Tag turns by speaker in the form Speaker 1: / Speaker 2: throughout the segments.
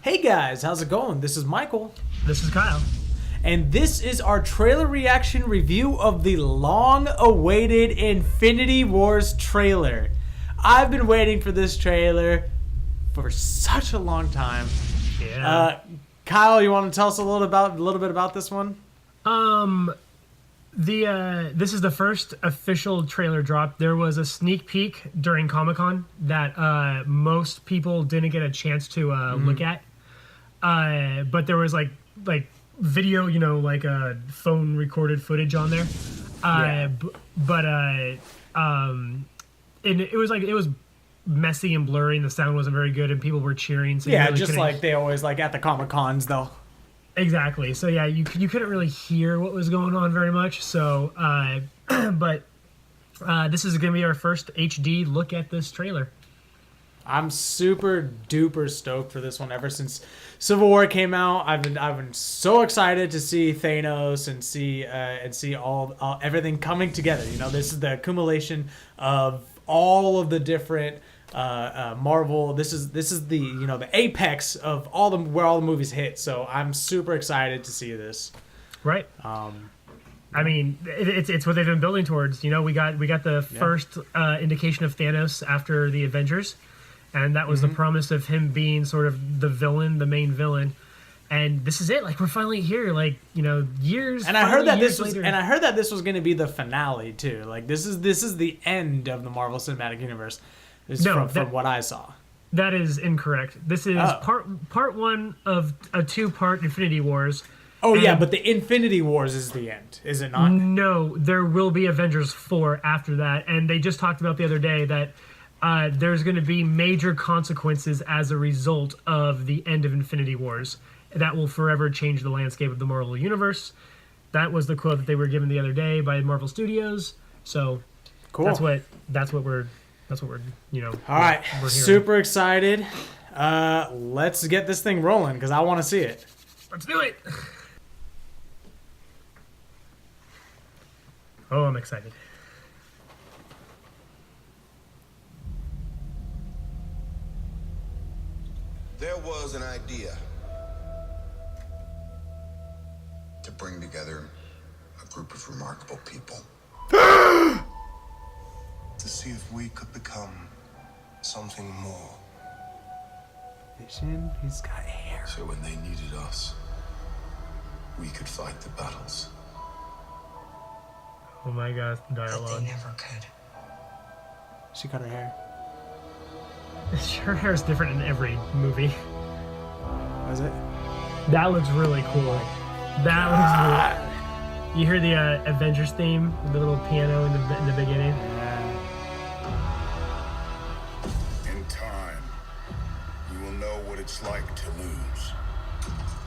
Speaker 1: Hey guys, how's it going? This is Michael,
Speaker 2: This is Kyle.
Speaker 1: and this is our trailer reaction review of the long-awaited Infinity Wars trailer. I've been waiting for this trailer for such a long time.
Speaker 2: Yeah.
Speaker 1: Kyle, you want to tell us a little bit about this one?
Speaker 2: This is the first official trailer drop. There was a sneak peek during Comic-Con that most people didn't get a chance to look at. But there was like video, like phone recorded footage on there. And it was messy and blurry, and the sound wasn't very good, and people were cheering. So
Speaker 1: Yeah,
Speaker 2: really
Speaker 1: just like they always like at the Comic-Cons though.
Speaker 2: Exactly. So yeah, you couldn't really hear what was going on very much. So, but this is going to be our first HD look at this trailer.
Speaker 1: I'm super duper stoked for this one. Ever since Civil War came out, I've been so excited to see Thanos and see all everything coming together. This is the accumulation of all of the different Marvel. This is the the apex of where all the movies hit. So I'm super excited to see this.
Speaker 2: Right. I mean, it's what they've been building towards. We got the first indication of Thanos after the Avengers, and that was the promise of him being sort of the main villain. And this is it. Like, we're finally here. Like, years.
Speaker 1: And I heard that this was,
Speaker 2: later.
Speaker 1: and I heard that this was going to be the finale too. Like, this is the end of the Marvel Cinematic Universe. From what I saw.
Speaker 2: That is incorrect. This is part one of a two-part Infinity Wars.
Speaker 1: Oh, yeah, but the Infinity Wars is the end, is it not?
Speaker 2: No, there will be Avengers 4 after that, and they just talked about the other day that there's going to be major consequences as a result of the end of Infinity Wars. That will forever change the landscape of the Marvel Universe. That was the quote that they were given the other day by Marvel Studios. So
Speaker 1: cool.
Speaker 2: That's what we're
Speaker 1: All right,
Speaker 2: we're
Speaker 1: super excited. Let's get this thing rolling because I want to see it.
Speaker 2: Let's do it. Oh, I'm excited.
Speaker 3: There was an idea to bring together a group of remarkable people. To see if we could become something more.
Speaker 1: Vision, he's got hair.
Speaker 3: So when they needed us, we could fight the battles.
Speaker 2: Oh my gosh,
Speaker 4: But
Speaker 2: dialogue.
Speaker 4: they never could.
Speaker 1: She cut her hair.
Speaker 2: Her hair is different in every movie.
Speaker 1: Was it?
Speaker 2: That looks really cool. That looks really. You hear the Avengers theme, the little piano in the beginning.
Speaker 5: In time, you will know what it's like to lose.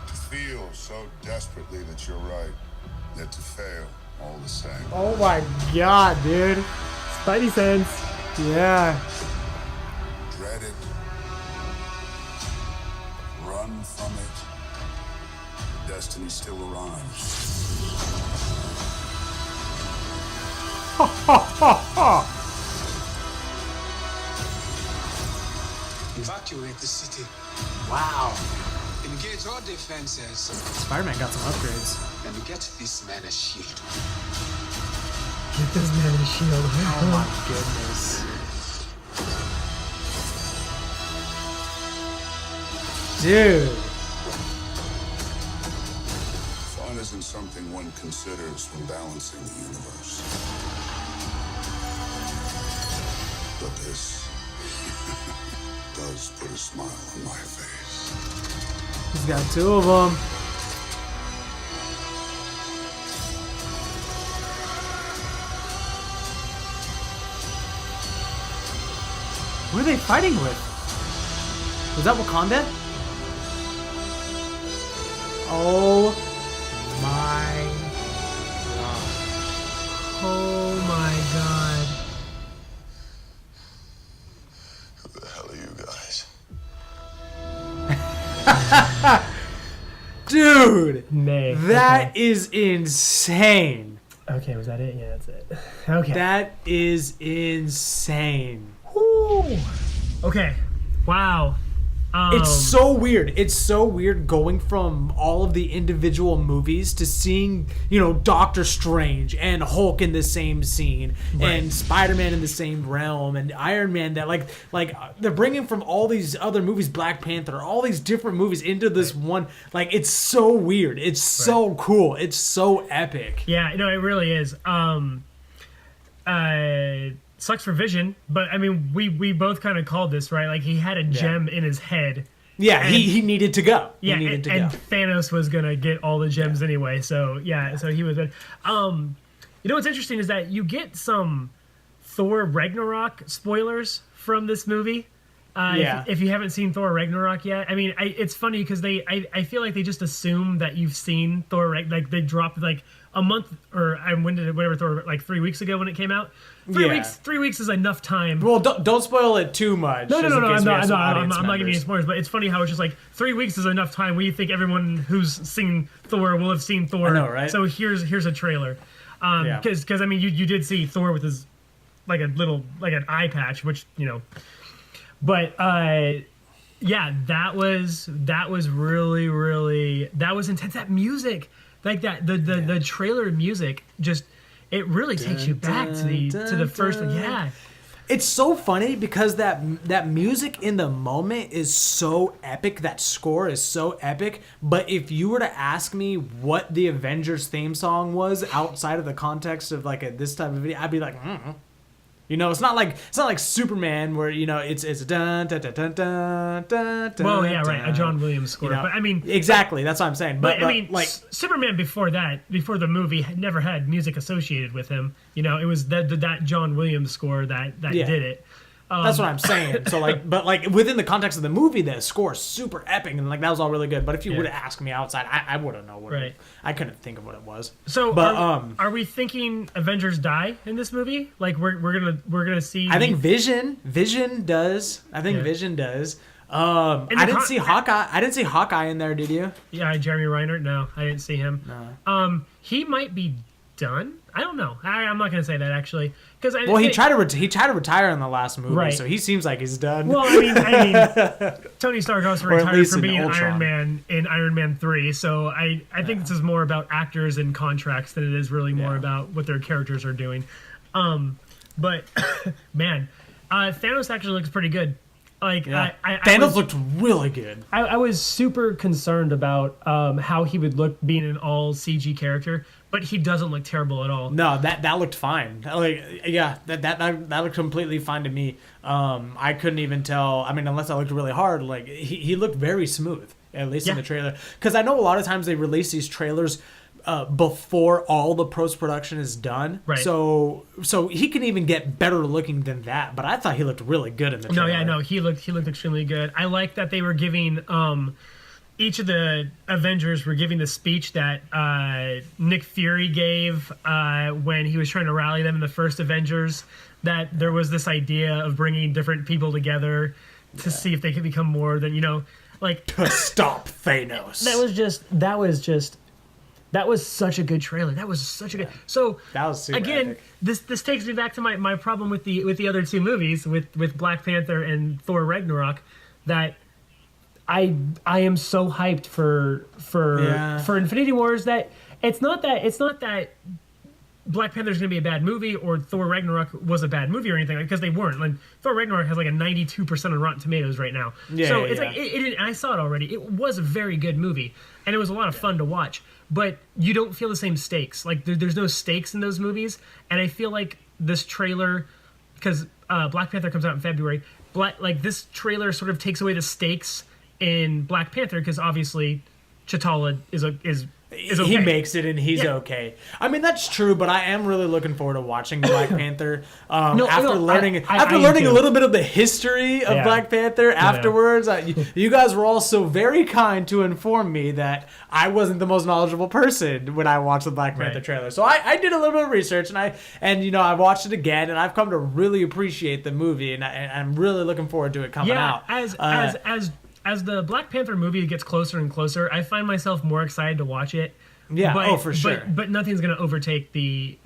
Speaker 5: To feel so desperately that you're right, yet to fail all the same.
Speaker 1: Oh my god, dude.
Speaker 2: Spidey sense.
Speaker 1: Yeah.
Speaker 5: Dread it. Run from it. Destiny still arrives.
Speaker 4: Evacuate the city.
Speaker 1: Wow.
Speaker 4: Engage all defenses.
Speaker 1: Spider-Man got some upgrades.
Speaker 4: And get this man a shield.
Speaker 2: Get this man a shield.
Speaker 1: Oh my goodness. Dude.
Speaker 5: Fun isn't something one considers when balancing the universe. But this does put a smile on my face.
Speaker 1: He's got two of them. Who are they fighting with? Was that Wakanda? Oh my god.
Speaker 2: Oh my god.
Speaker 3: Who the hell are you guys?
Speaker 1: Dude!
Speaker 2: May.
Speaker 1: That is insane.
Speaker 2: Okay, was that it? Yeah, that's it. Okay.
Speaker 1: That is insane.
Speaker 2: Woo. Okay. Wow.
Speaker 1: It's so weird. It's so weird going from all of the individual movies to seeing, Doctor Strange and Hulk in the same scene and Spider-Man in the same realm and Iron Man that like they're bringing from all these other movies, Black Panther, all these different movies into this one. Like, it's so weird. It's so cool. It's so epic.
Speaker 2: Yeah, no, it really is. Sucks for Vision, but I mean, we both kind of called this, right? Like, he had a gem in his head.
Speaker 1: Yeah, he needed to go.
Speaker 2: Yeah,
Speaker 1: he needed to
Speaker 2: and
Speaker 1: go.
Speaker 2: Thanos was gonna get all the gems anyway. So so he was. What's interesting is that you get some Thor Ragnarok spoilers from this movie. If you haven't seen Thor Ragnarok yet, I mean, it's funny because I feel like they just assume that you've seen Thor. Like, they dropped like a month or when did it, whatever Thor, like 3 weeks ago when it came out. 3 weeks is enough time.
Speaker 1: Well, don't spoil it too much.
Speaker 2: No, I'm not giving you
Speaker 1: any
Speaker 2: spoilers, but it's funny how it's just like 3 weeks is enough time. We think everyone who's seen Thor will have seen Thor.
Speaker 1: I know, right?
Speaker 2: So here's a trailer. Because I mean, you did see Thor with his like an eye patch, which but that was really, really, that was intense. That music, like the trailer music, just it really takes you back to the first one. Yeah.
Speaker 1: It's so funny because that music in the moment is so epic. That score is so epic. But if you were to ask me what the Avengers theme song was outside of the context of like this type of video, I'd be like, it's not like Superman where it's dun dun dun dun dun dun.
Speaker 2: Well, yeah, right, a John Williams score. But I mean,
Speaker 1: exactly, that's what I'm saying. But
Speaker 2: I mean, like Superman before the movie, never had music associated with him. It was that John Williams score that did it.
Speaker 1: That's what I'm saying. So but within the context of the movie, the score is super epic and that was all really good. But if you would have asked me outside, I wouldn't know what I couldn't think of what it was.
Speaker 2: So, but are we thinking Avengers die in this movie? Like we're gonna see?
Speaker 1: I think Vision does. I think Vision does. I didn't see Hawkeye. I didn't see Hawkeye in there. Did you?
Speaker 2: Yeah, Jeremy Renner. No, I didn't see him.
Speaker 1: No.
Speaker 2: He might be done. I don't know. I'm not gonna say that actually, because
Speaker 1: he tried to retire in the last movie, so he seems like he's done.
Speaker 2: Well, I mean, Tony Stark also retired from being
Speaker 1: Ultron.
Speaker 2: Iron Man in Iron Man 3. So I think this is more about actors and contracts than it is really more about what their characters are doing. But man, Thanos actually looks pretty good. Like
Speaker 1: Thanos looked really good.
Speaker 2: I was super concerned about how he would look being an all CG character, but he doesn't look terrible at all.
Speaker 1: No, that looked fine. That looked completely fine to me. I couldn't even tell. I mean, unless I looked really hard, like he looked very smooth, at least in the trailer. Because I know a lot of times they release these trailers before all the post-production is done.
Speaker 2: Right.
Speaker 1: So he can even get better looking than that. But I thought he looked really good in the trailer.
Speaker 2: He looked extremely good. I like that they were giving each of the Avengers were giving the speech that Nick Fury gave when he was trying to rally them in the first Avengers, that there was this idea of bringing different people together to see if they could become more than, like...
Speaker 1: To stop Thanos.
Speaker 2: That was such a good trailer. That was such a good... So,
Speaker 1: that was super
Speaker 2: again,
Speaker 1: epic.
Speaker 2: This takes me back to my problem with the other two movies, with Black Panther and Thor Ragnarok, that... I am so hyped for Infinity Wars that it's not that Black Panther is going to be a bad movie or Thor Ragnarok was a bad movie or anything, because they weren't. Like, Thor Ragnarok has like a 92% on Rotten Tomatoes right now. So it's like I saw it already. It was a very good movie and it was a lot of fun to watch. But you don't feel the same stakes. Like there's no stakes in those movies, and I feel like this trailer, because Black Panther comes out in February. This trailer sort of takes away the stakes in Black Panther, because obviously T'Challa is okay.
Speaker 1: He makes it and he's okay. I mean, that's true, but I am really looking forward to watching Black Panther after learning a little bit of the history of Black Panther afterwards. You guys were also very kind to inform me that I wasn't the most knowledgeable person when I watched the Black Panther trailer. So I did a little bit of research and I watched it again, and I've come to really appreciate the movie, and I'm really looking forward to it coming out.
Speaker 2: As the Black Panther movie gets closer and closer, I find myself more excited to watch it.
Speaker 1: Yeah, for sure.
Speaker 2: But nothing's going to overtake the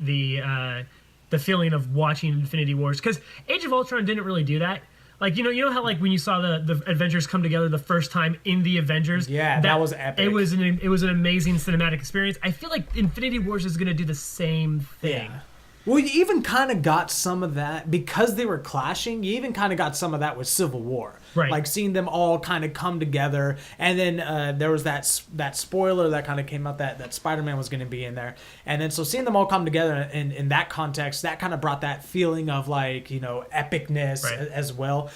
Speaker 2: feeling of watching Infinity Wars, because Age of Ultron didn't really do that. Like you know how like when you saw the Avengers come together the first time in the Avengers,
Speaker 1: Yeah, that was epic.
Speaker 2: It was an amazing cinematic experience. I feel like Infinity Wars is gonna do the same thing.
Speaker 1: Yeah. Well, you even kind of got some of that because they were clashing. You even kind of got some of that with Civil War,
Speaker 2: Right.
Speaker 1: Like seeing them all kind of come together, and then there was that spoiler that kind of came out that Spider-Man was going to be in there, and then so seeing them all come together in that context, that kind of brought that feeling of like epicness
Speaker 2: Right.
Speaker 1: as well.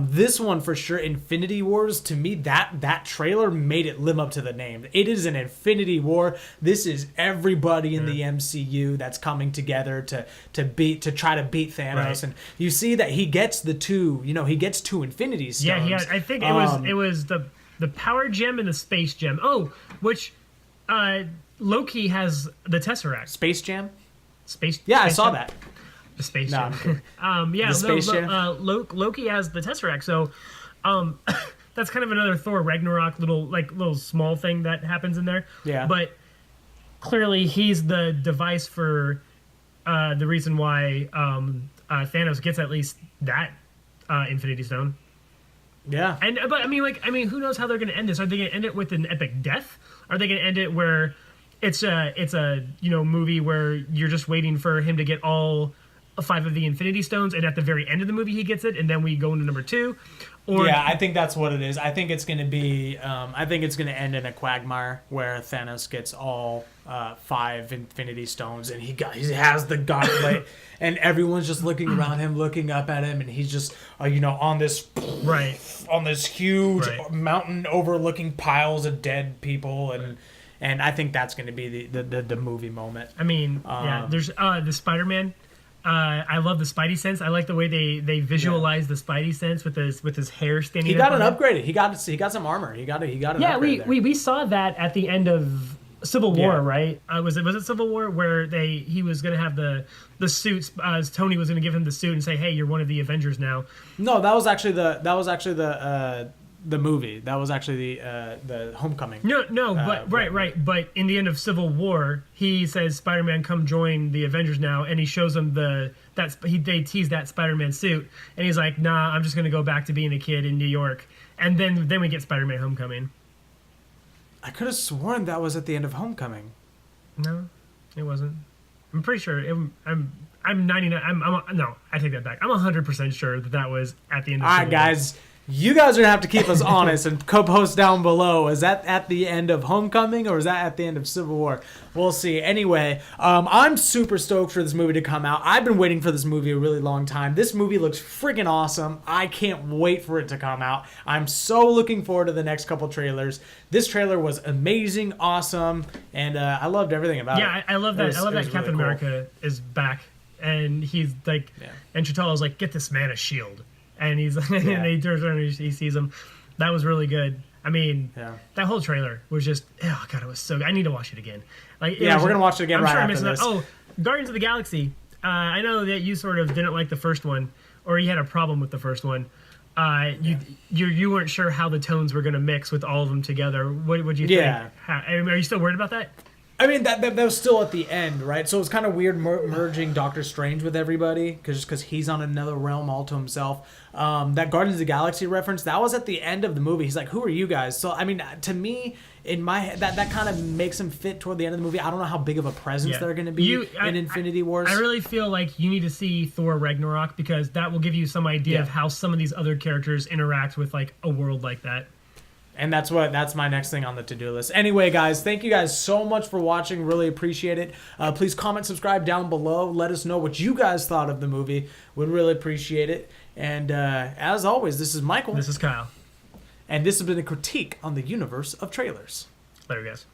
Speaker 1: This one for sure, Infinity Wars, to me that trailer made it live up to the name. It is an Infinity War. This is everybody in the MCU that's coming together to try to beat Thanos,
Speaker 2: Right.
Speaker 1: and you see that he gets the two. He gets two Infinity Stones.
Speaker 2: Yeah, he had, I think it was the power gem and the space gem. Oh, which Loki has the Tesseract.
Speaker 1: Space Jam.
Speaker 2: Space.
Speaker 1: Yeah, I
Speaker 2: space
Speaker 1: saw
Speaker 2: gem?
Speaker 1: that.
Speaker 2: The space
Speaker 1: No,
Speaker 2: gem.
Speaker 1: I'm kidding.
Speaker 2: Yeah,
Speaker 1: The Space Jam?
Speaker 2: Loki has the Tesseract, so that's kind of another Thor Ragnarok little small thing that happens in there.
Speaker 1: Yeah.
Speaker 2: But clearly he's the device for the reason why Thanos gets at least that Infinity Stone.
Speaker 1: Yeah.
Speaker 2: But I mean, who knows how they're going to end this? Are they going to end it with an epic death? Are they going to end it where it's a movie where you're just waiting for him to get all 5 of the Infinity Stones, and at the very end of the movie he gets it, and then we go into number 2? Or
Speaker 1: Yeah, I think that's what it is. I think it's going to be. I think it's going to end in a quagmire where Thanos gets all 5 Infinity Stones, and he has the gauntlet, and everyone's just looking around him, looking up at him, and he's just on this
Speaker 2: right.
Speaker 1: huge
Speaker 2: Right.
Speaker 1: mountain overlooking piles of dead people, and I think that's going to be the movie moment.
Speaker 2: I mean, yeah. There's the Spider-Man. I love the Spidey sense. I like the way they visualize the Spidey sense with his hair standing.
Speaker 1: He got
Speaker 2: up
Speaker 1: an
Speaker 2: on him.
Speaker 1: upgrade. He got some armor. He got an
Speaker 2: Yeah,
Speaker 1: upgrade there.
Speaker 2: we saw that at the end of Civil War,
Speaker 1: Yeah.
Speaker 2: right? Was it Civil War where he was gonna have the suits? Tony was gonna give him the suit and say, "Hey, you're one of the Avengers now."
Speaker 1: No, that was actually the movie. That was actually the Homecoming.
Speaker 2: No, but right. But in the end of Civil War, he says, "Spider-Man, come join the Avengers now," and he shows him they tease that Spider-Man suit, and he's like, "Nah, I'm just gonna go back to being a kid in New York," and then we get Spider-Man: Homecoming.
Speaker 1: I could have sworn that was at the end of Homecoming.
Speaker 2: No, it wasn't. I'm pretty sure. I'm 99. No, I take that back. I'm 100% sure that was at the end of
Speaker 1: All right,
Speaker 2: Civil War.
Speaker 1: guys. You guys are going to have to keep us honest and post down below. Is that at the end of Homecoming or is that at the end of Civil War? We'll see. Anyway, I'm super stoked for this movie to come out. I've been waiting for this movie a really long time. This movie looks freaking awesome. I can't wait for it to come out. I'm so looking forward to the next couple trailers. This trailer was amazing, awesome, and I loved everything about it.
Speaker 2: Yeah, I love that.
Speaker 1: It was-
Speaker 2: I love
Speaker 1: it
Speaker 2: that
Speaker 1: was
Speaker 2: Captain
Speaker 1: really cool.
Speaker 2: America is back, and he's like, and Chitala's like, "Get this man a shield," and he's and he turns around and he sees him. That was really good. I mean, that whole trailer was just, oh god, it was so good. I need to watch it again. Like,
Speaker 1: Yeah, we're gonna watch it again
Speaker 2: I'm
Speaker 1: right
Speaker 2: sure I
Speaker 1: after
Speaker 2: missed
Speaker 1: this.
Speaker 2: that. Oh, Guardians of the Galaxy. I know that you sort of didn't like the first one, or you had a problem with the first one. You weren't sure how the tones were going to mix with all of them together. What would you think? Are you still worried about that?
Speaker 1: I mean, that was still at the end, right? So it's kind of weird merging Doctor Strange with everybody because he's on another realm all to himself. That Guardians of the Galaxy reference, that was at the end of the movie. He's like, who are you guys? So, I mean, to me, in my head, that kind of makes him fit toward the end of the movie. I don't know how big of a presence they're going to be in Infinity Wars.
Speaker 2: I really feel like you need to see Thor Ragnarok because that will give you some idea of how some of these other characters interact with like a world like that.
Speaker 1: And that's my next thing on the to-do list. Anyway, guys, thank you guys so much for watching. Really appreciate it. Please comment, subscribe down below. Let us know what you guys thought of the movie. Would really appreciate it. And as always, this is Michael.
Speaker 2: This is Kyle.
Speaker 1: And this has been a critique on the universe of trailers.
Speaker 2: Later, guys.